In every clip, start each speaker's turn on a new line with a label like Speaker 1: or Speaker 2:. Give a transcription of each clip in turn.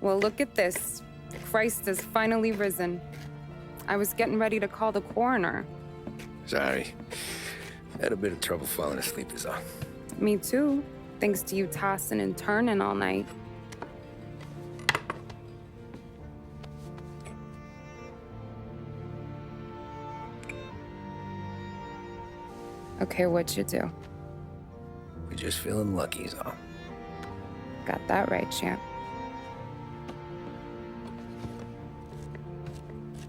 Speaker 1: Well, look at this. Christ has finally risen. I was getting ready to call the coroner.
Speaker 2: Sorry. Had a bit of trouble falling asleep is all.
Speaker 1: Me too, thanks to you tossing and turning all night. Okay, what'd you do?
Speaker 2: We're just feeling lucky is all.
Speaker 1: Got that right, champ.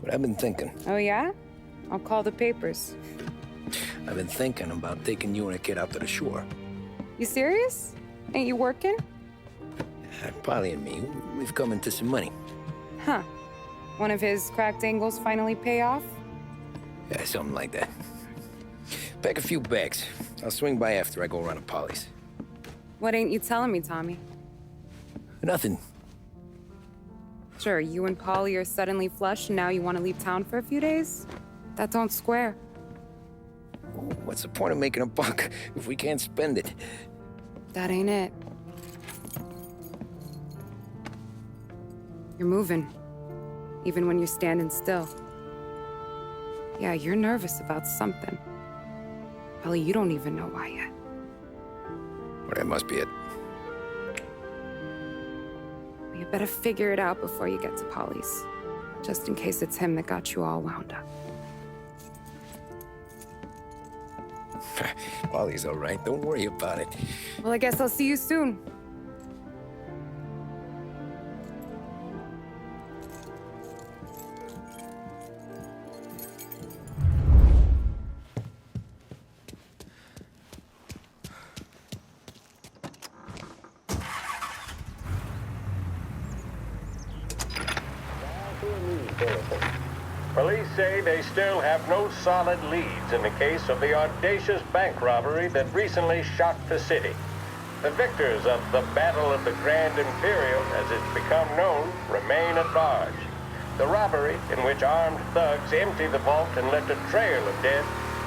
Speaker 2: But I've been thinking.
Speaker 1: Oh, yeah? I'll call the papers.
Speaker 2: I've been thinking about taking you and a kid out to the shore.
Speaker 1: You serious? Ain't you working?
Speaker 2: Polly and me, we've come into some money.
Speaker 1: Huh. One of his cracked angles finally pay off?
Speaker 2: Yeah, something like that. Pack a few bags. I'll swing by after I go around to Polly's.
Speaker 1: What ain't you telling me, Tommy?
Speaker 2: Nothing.
Speaker 1: Sure, you and Polly are suddenly flush and now you want to leave town for a few days? That don't square.
Speaker 2: What's the point of making a buck if we can't spend it?
Speaker 1: That ain't it. You're moving, even when you're standing still. Yeah, you're nervous about something. Probably you don't even know why yet.
Speaker 2: Well, that must be it.
Speaker 1: You better figure it out before you get to Polly's, just in case it's him that got you all wound up.
Speaker 2: Polly's all right. Don't worry about it.
Speaker 1: Well, I guess I'll see you soon.
Speaker 3: Police say they still have no solid leads in the case of the audacious bank robbery that recently shocked the city. The victors of the Battle of the Grand Imperial, as it's become known, remain at large. The robbery, in which armed thugs emptied the vault and left a trail of dead,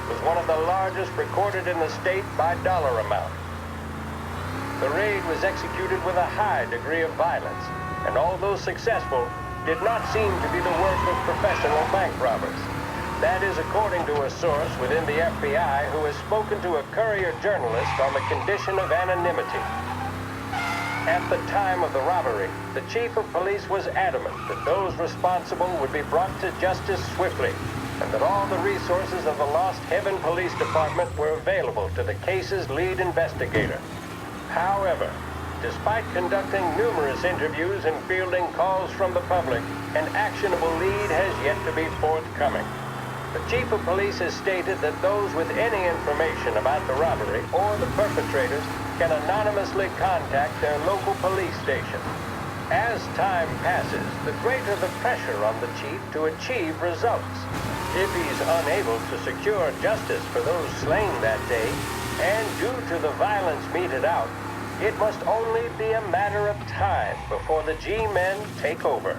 Speaker 3: was one of the largest recorded in the state by dollar amount. The raid was executed with a high degree of violence, and although successful, did not seem to be the work of professional bank robbers. That is according to a source within the FBI who has spoken to a Courier journalist on the condition of anonymity. At the time of the robbery, the chief of police was adamant that those responsible would be brought to justice swiftly, and that all the resources of the Lost Heaven Police Department were available to the case's lead investigator. However, despite conducting numerous interviews and fielding calls from the public, an actionable lead has yet to be forthcoming. The chief of police has stated that those with any information about the robbery or the perpetrators can anonymously contact their local police station. As time passes, the greater the pressure on the chief to achieve results. If he's unable to secure justice for those slain that day, and due to the violence meted out, it must only be a matter of time before the G-men take over.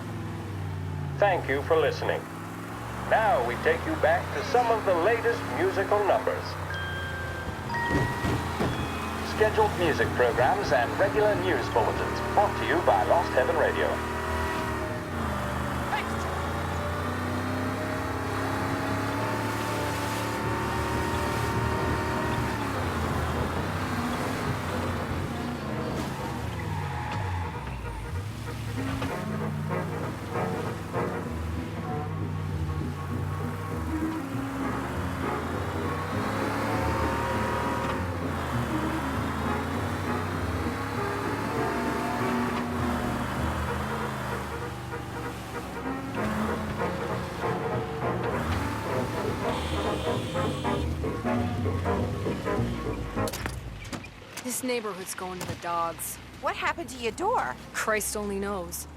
Speaker 3: Thank you for listening. Now we take you back to some of the latest musical numbers. Scheduled music programs and regular news bulletins brought to you by Lost Heaven Radio.
Speaker 4: This neighborhood's going to the dogs.
Speaker 5: What happened to your door?
Speaker 4: Christ only knows.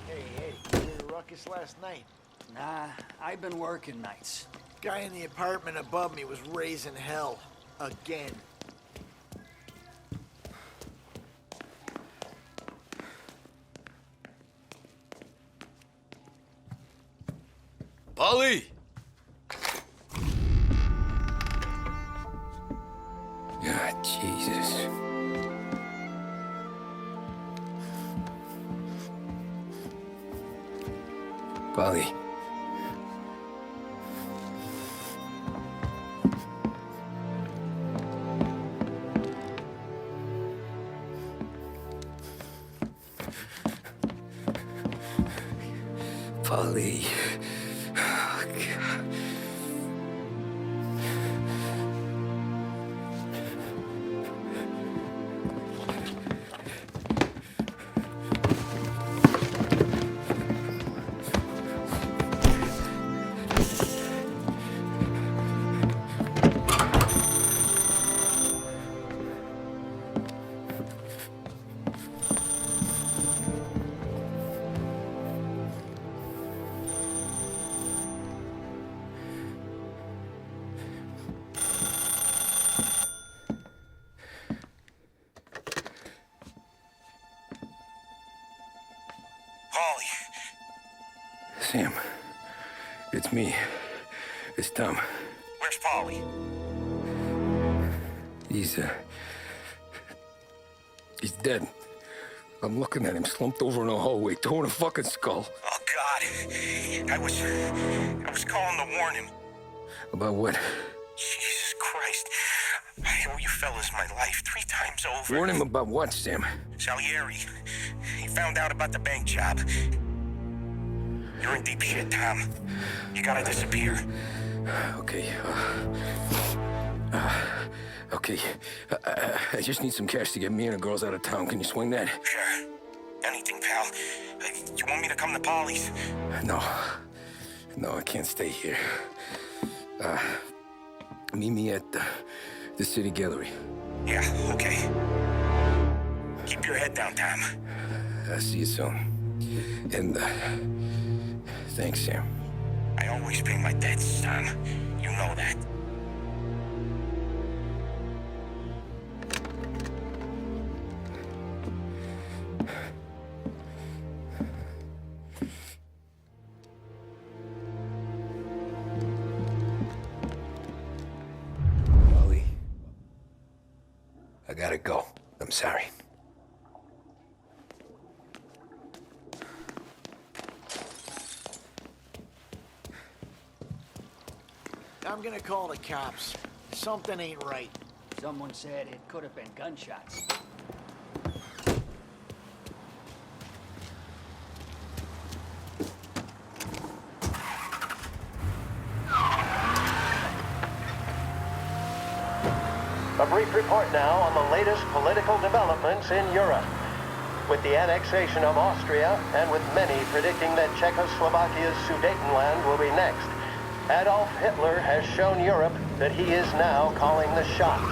Speaker 6: Hey, you hear a ruckus last night?
Speaker 7: Nah, I've been working nights.
Speaker 6: Guy in the apartment above me was raising hell. Again.
Speaker 8: Polly!
Speaker 2: God, Jesus. Polly. Polly. Oh, God. Sam, it's me. It's Tom.
Speaker 5: Where's Polly?
Speaker 2: He's dead. I'm looking at him slumped over in a hallway, torn a fucking skull.
Speaker 5: Oh, God. I was calling to warn him.
Speaker 2: About what?
Speaker 5: Jesus Christ. I owe you fellas my life 3 times over.
Speaker 2: Warn him about what, Sam?
Speaker 5: Salieri. He found out about the bank job. You're in deep shit, Tom. You gotta disappear.
Speaker 2: Okay. Okay. I just need some cash to get me and the girls out of town. Can you swing that?
Speaker 5: Sure. Anything, pal. You want me to come to Polly's?
Speaker 2: No. No, I can't stay here. Meet me at the city gallery.
Speaker 5: Yeah, okay. Keep your head down, Tom.
Speaker 2: I'll see you soon. And, thanks, Sam.
Speaker 5: I always pay my debts, Tom. You know that.
Speaker 2: Polly, I gotta go. I'm sorry.
Speaker 6: I'm gonna call the cops. Something ain't right.
Speaker 7: Someone said it could have been gunshots.
Speaker 3: A brief report now on the latest political developments in Europe. With the annexation of Austria, and with many predicting that Czechoslovakia's Sudetenland will be next, Adolf Hitler has shown Europe that he is now calling the shots.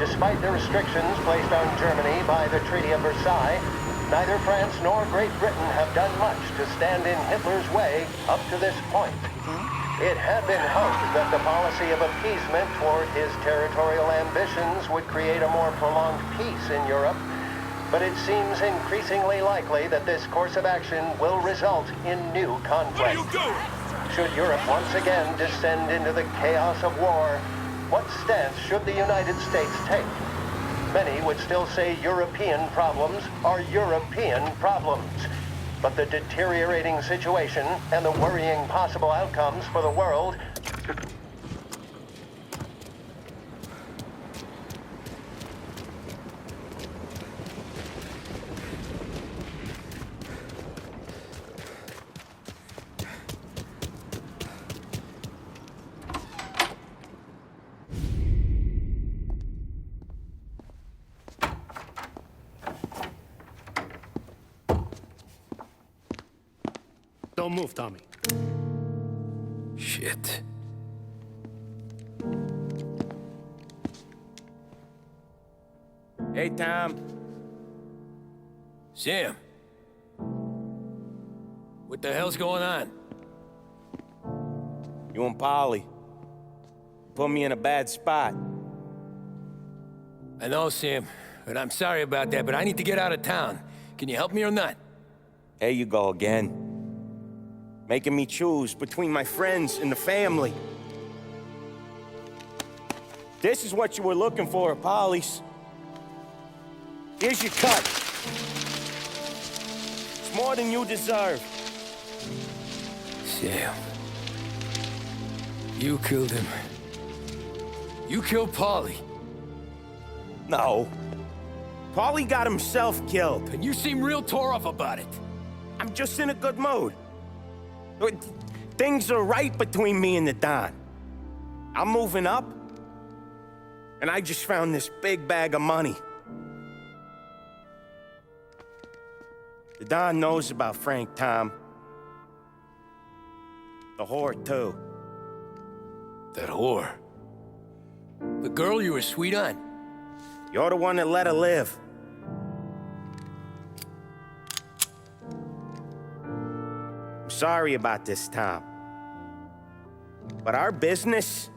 Speaker 3: Despite the restrictions placed on Germany by the Treaty of Versailles, neither France nor Great Britain have done much to stand in Hitler's way up to this point. It had been hoped that the policy of appeasement toward his territorial ambitions would create a more prolonged peace in Europe, but it seems increasingly likely that this course of action will result in new conflict. Should Europe once again descend into the chaos of war, what stance should the United States take? Many would still say European problems are European problems. But the deteriorating situation and the worrying possible outcomes for the world
Speaker 8: Don't move, Tommy.
Speaker 2: Shit.
Speaker 9: Hey, Tom.
Speaker 2: Sam. What the hell's going on?
Speaker 9: You and Polly put me in a bad spot.
Speaker 2: I know, Sam, and I'm sorry about that, but I need to get out of town. Can you help me or not?
Speaker 9: There you go again. Making me choose between my friends and the family. This is what you were looking for at Polly's. Here's your cut. It's more than you deserve.
Speaker 2: Sam. You killed him. You killed Paulie.
Speaker 9: No. Paulie got himself killed.
Speaker 2: And you seem real tore up about it.
Speaker 9: I'm just in a good mood. Things are right between me and the Don. I'm moving up, and I just found this big bag of money. The Don knows about Frank, Tom. The whore, too.
Speaker 2: That whore? The girl you were sweet on?
Speaker 9: You're the one that let her live. I'm sorry about this, Tom. But our business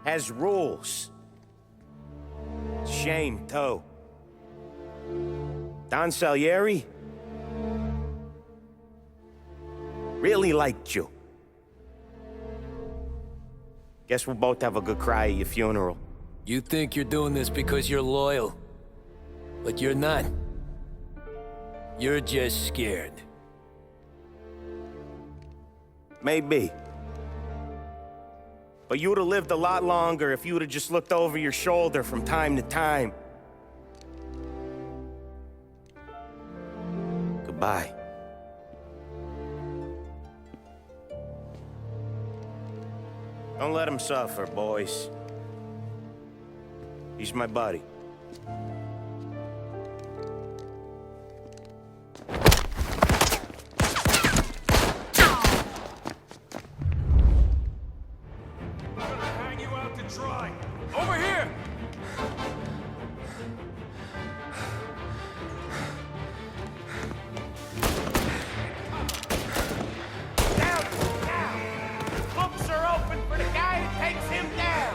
Speaker 9: has rules. Shame, too. Don Salieri really liked you. Guess we'll both have a good cry at your funeral.
Speaker 2: You think you're doing this because you're loyal, but you're not. You're just scared.
Speaker 9: Maybe. But you'd have lived a lot longer if you'd have just looked over your shoulder from time to time. Goodbye. Don't let him suffer, boys. He's my buddy.
Speaker 5: Hang you out to dry.
Speaker 2: Over here!
Speaker 5: Down, down. Books are open for the guy who takes him down.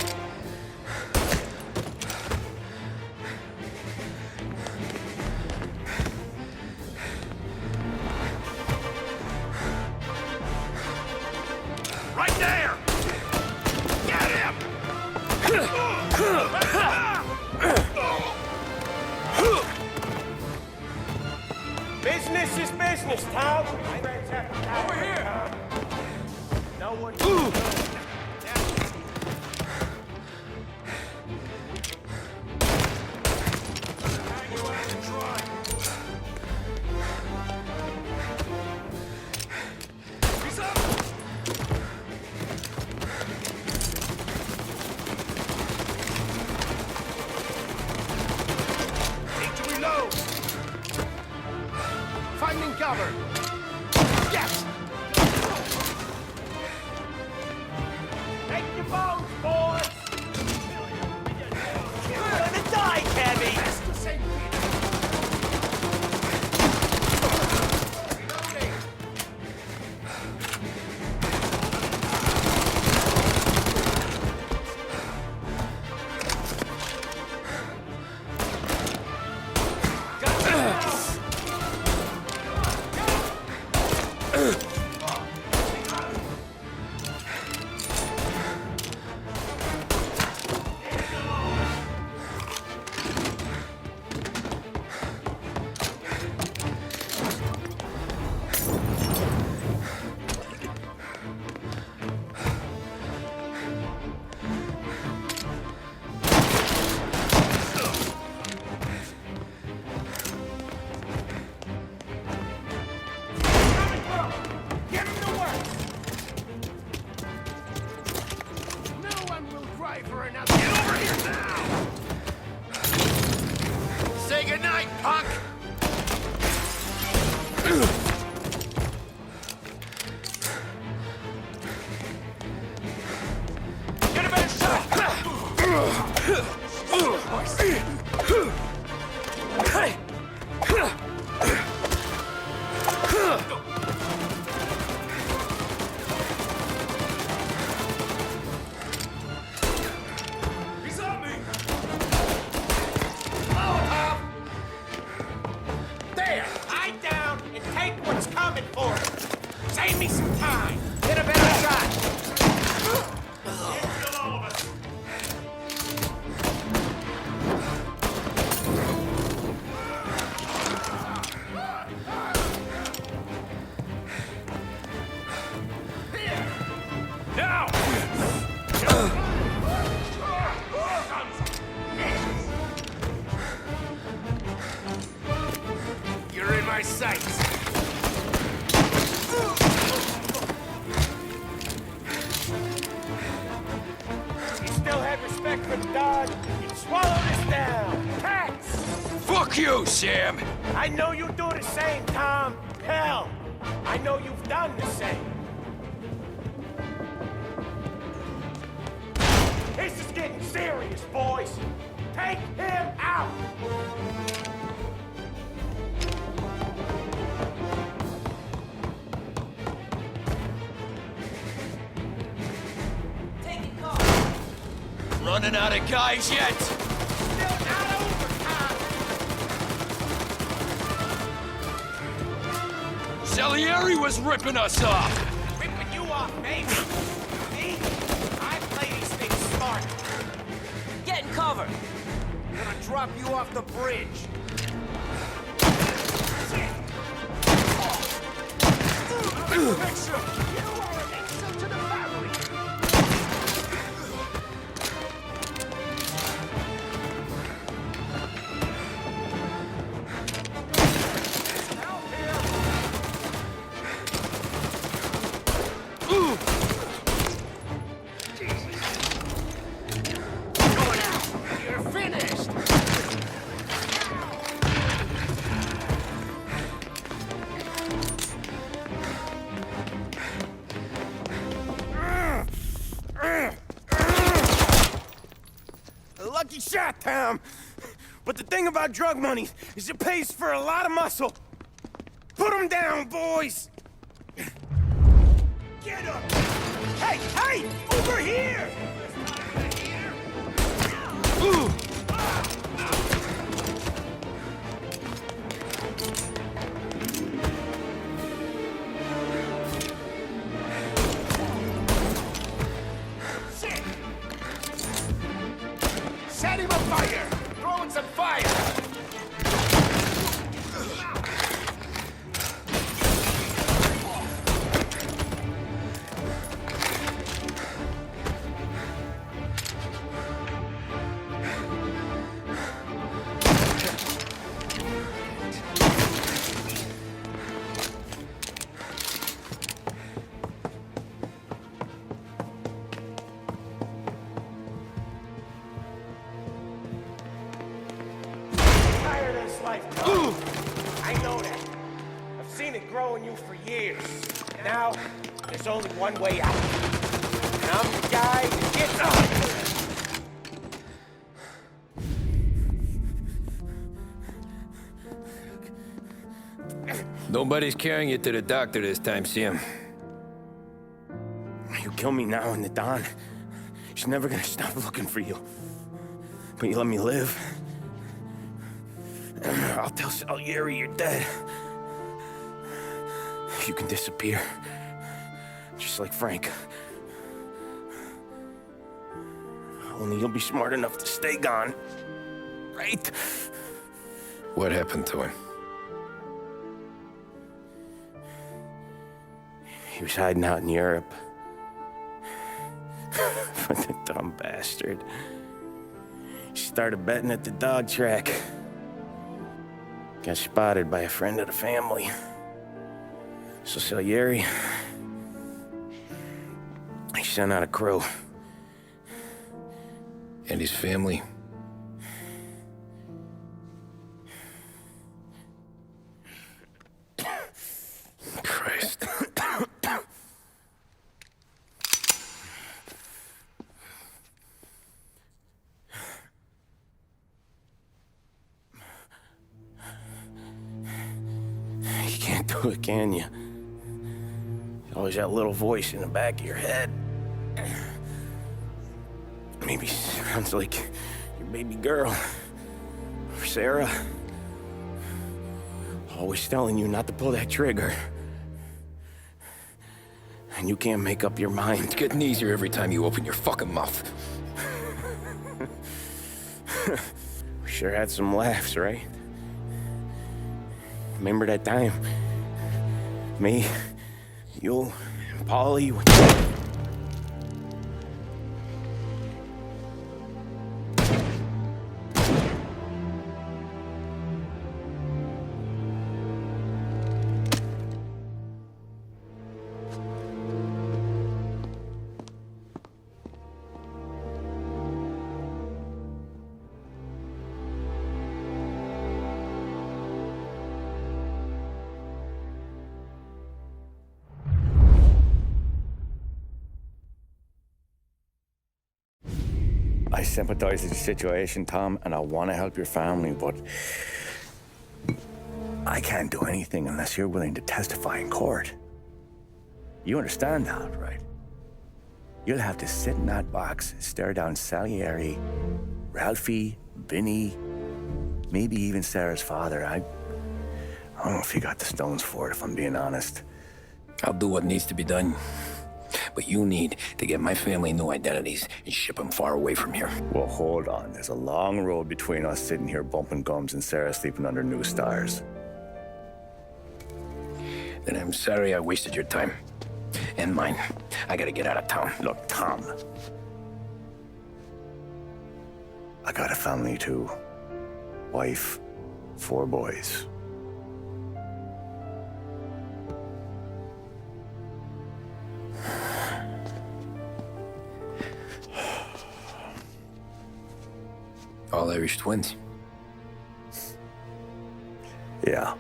Speaker 5: Right there! Get him!
Speaker 9: Business is business, Tom.
Speaker 5: Over here!
Speaker 9: No one.
Speaker 5: Hang you out to dry. He's up! Need to reload! Finding cover! Yes! Take your bones, boys! You're gonna die, Cabby! That's the same Reloading! Get him to work! No one will cry for another. Get over here now! Say goodnight, punk! Get a better shot! He's on me! Oh, there! Hide down and take what's coming for him. Save me some time. Get a better shot. Kill all of us.
Speaker 6: sights.
Speaker 9: You still had respect for the Don, you'd swallow this down. Cats!
Speaker 2: Fuck you, Sam!
Speaker 9: I know you do the same, Tom. Hell, I know you've done the same. This is getting serious, boys. Take him out!
Speaker 2: Running out of guys yet?
Speaker 9: Still not over, Tom!
Speaker 2: Salieri was ripping us off!
Speaker 9: Ripping you off, maybe. Me? I play these things smart.
Speaker 7: Get in cover!
Speaker 6: I'm gonna drop you off the bridge.
Speaker 9: Picture! You are an insult to the family! Help here! You're finished! A lucky shot, Tom. But the thing about drug money is it pays for a lot of muscle. Put him down, boys! Get up! Hey, hey! Over here! Ooh. Shit! Set him afire! Throwing some fire! Tired of this life, Tom. I know that. I've seen it grow in you for years. Now, there's only one way out. And I'm the guy that gets out.
Speaker 2: Nobody's carrying you to the doctor this time, Sam.
Speaker 9: You kill me now and the Don. She's never gonna stop looking for you. But you let me live. I'll tell Salieri you're dead. You can disappear. Just like Frank. Only you'll be smart enough to stay gone. Right?
Speaker 2: What happened to him?
Speaker 9: He was hiding out in Europe. But the dumb bastard. He started betting at the dog track. Got spotted by a friend of the family. So Salieri, he sent out a crew.
Speaker 2: And his family? Christ.
Speaker 9: You can't do it, can you? There's always that little voice in the back of your head. Maybe sounds like your baby girl. Or Sarah. Always telling you not to pull that trigger. And you can't make up your mind.
Speaker 2: It's getting easier every time you open your fucking mouth.
Speaker 9: We sure had some laughs, right? Remember that time? Me, you, and Polly. I sympathize with your situation, Tom, and I want to help your family, but I can't do anything unless you're willing to testify in court. You understand that, right? You'll have to sit in that box, stare down Salieri, Ralphie, Vinny, maybe even Sarah's father. I don't know if you got the stones for it, if I'm being honest.
Speaker 2: I'll do what needs to be done. But you need to get my family new identities and ship them far away from here.
Speaker 9: Well, hold on. There's a long road between us sitting here bumping gums and Sarah sleeping under new stars.
Speaker 2: Then I'm sorry I wasted your time. And mine. I gotta get out of town.
Speaker 9: Look, Tom. I got a family too. Wife, 4 boys.
Speaker 2: All Irish twins.
Speaker 9: Yeah.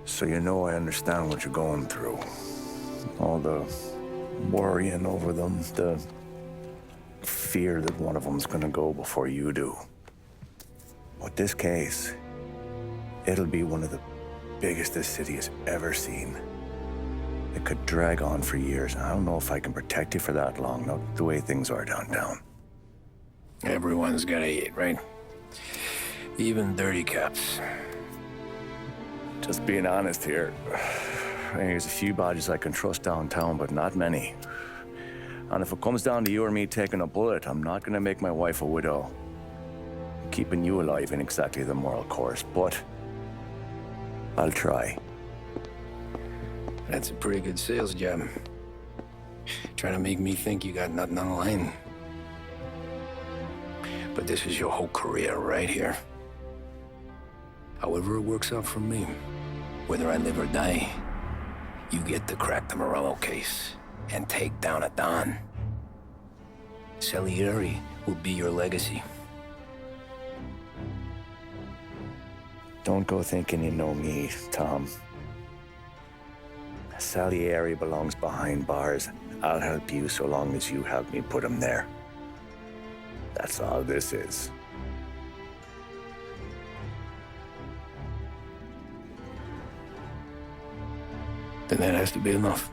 Speaker 9: So you know I understand what you're going through. All the worrying over them, the fear that one of them's gonna go before you do. With this case, it'll be one of the biggest this city has ever seen. It could drag on for years. I don't know if I can protect you for that long, not the way things are downtown.
Speaker 2: Everyone's gotta eat, right? Even dirty cops.
Speaker 9: Just being honest here. There's a few bodies I can trust downtown, but not many. And if it comes down to you or me taking a bullet, I'm not gonna make my wife a widow. Keeping you alive ain't exactly the moral course, but I'll try.
Speaker 2: That's a pretty good sales job. Trying to make me think you got nothing on the line. But this is your whole career right here. However it works out for me, whether I live or die, you get to crack the Morello case and take down a Don. Salieri will be your legacy.
Speaker 9: Don't go thinking you know me, Tom. Salieri belongs behind bars. I'll help you so long as you help me put him there. That's all this is.
Speaker 2: Then that has to be enough.